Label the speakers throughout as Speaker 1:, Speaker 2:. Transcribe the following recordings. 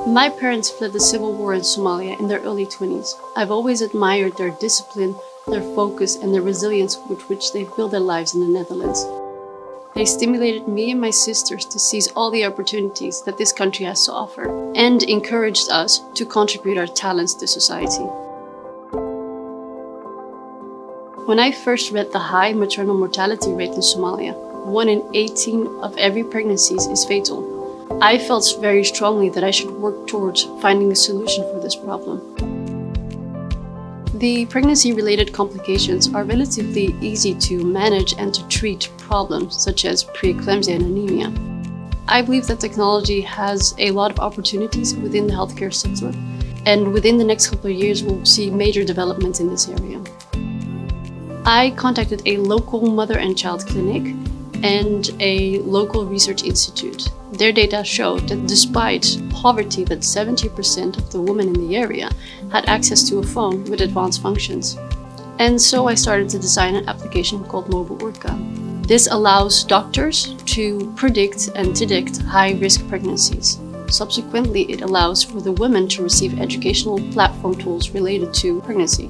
Speaker 1: My parents fled the civil war in Somalia in their early 20s. I've always admired their discipline, their focus, and the resilience with which they've built their lives in the Netherlands. They stimulated me and my sisters to seize all the opportunities that this country has to offer, and encouraged us to contribute our talents to society. When I first read the high maternal mortality rate in Somalia, 1 in 18 of every pregnancies is fatal, I felt very strongly that I should work towards finding a solution for this problem. The pregnancy-related complications are relatively easy to manage and to treat problems such as preeclampsia and anemia. I believe that technology has a lot of opportunities within the healthcare sector, and within the next couple of years we'll see major developments in this area. I contacted a local mother and child clinic and a local research institute. Their data showed that despite poverty, that 70% of the women in the area had access to a phone with advanced functions. And so I started to design an application called Mobile Orca. This allows doctors to predict and detect high-risk pregnancies. Subsequently, it allows for the women to receive educational platform tools related to pregnancy.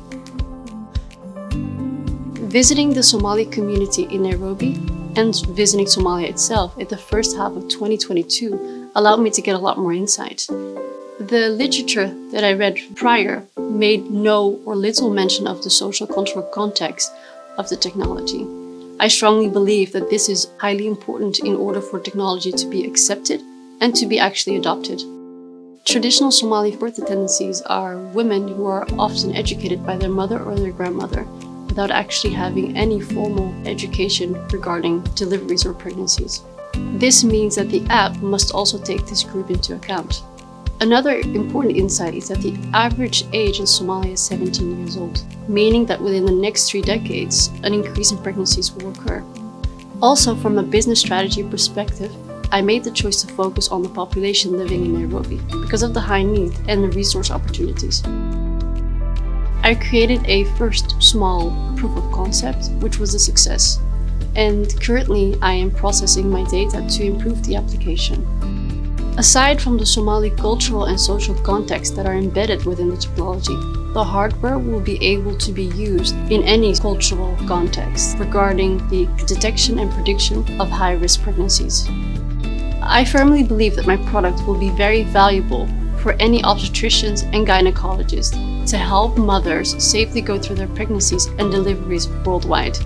Speaker 1: Visiting the Somali community in Nairobi and visiting Somalia itself in the first half of 2022 allowed me to get a lot more insight. The literature that I read prior made no or little mention of the social cultural context of the technology. I strongly believe that this is highly important in order for technology to be accepted and to be actually adopted. Traditional Somali birth tendencies are women who are often educated by their mother or their grandmother, without actually having any formal education regarding deliveries or pregnancies. This means that the app must also take this group into account. Another important insight is that the average age in Somalia is 17 years old, meaning that within the next 3 decades, an increase in pregnancies will occur. Also, from a business strategy perspective, I made the choice to focus on the population living in Nairobi because of the high need and the resource opportunities. I created a first small proof of concept, which was a success, and currently I am processing my data to improve the application. Aside from the Somali cultural and social context that are embedded within the technology, the hardware will be able to be used in any cultural context regarding the detection and prediction of high-risk pregnancies. I firmly believe that my product will be very valuable for any obstetricians and gynecologists to help mothers safely go through their pregnancies and deliveries worldwide.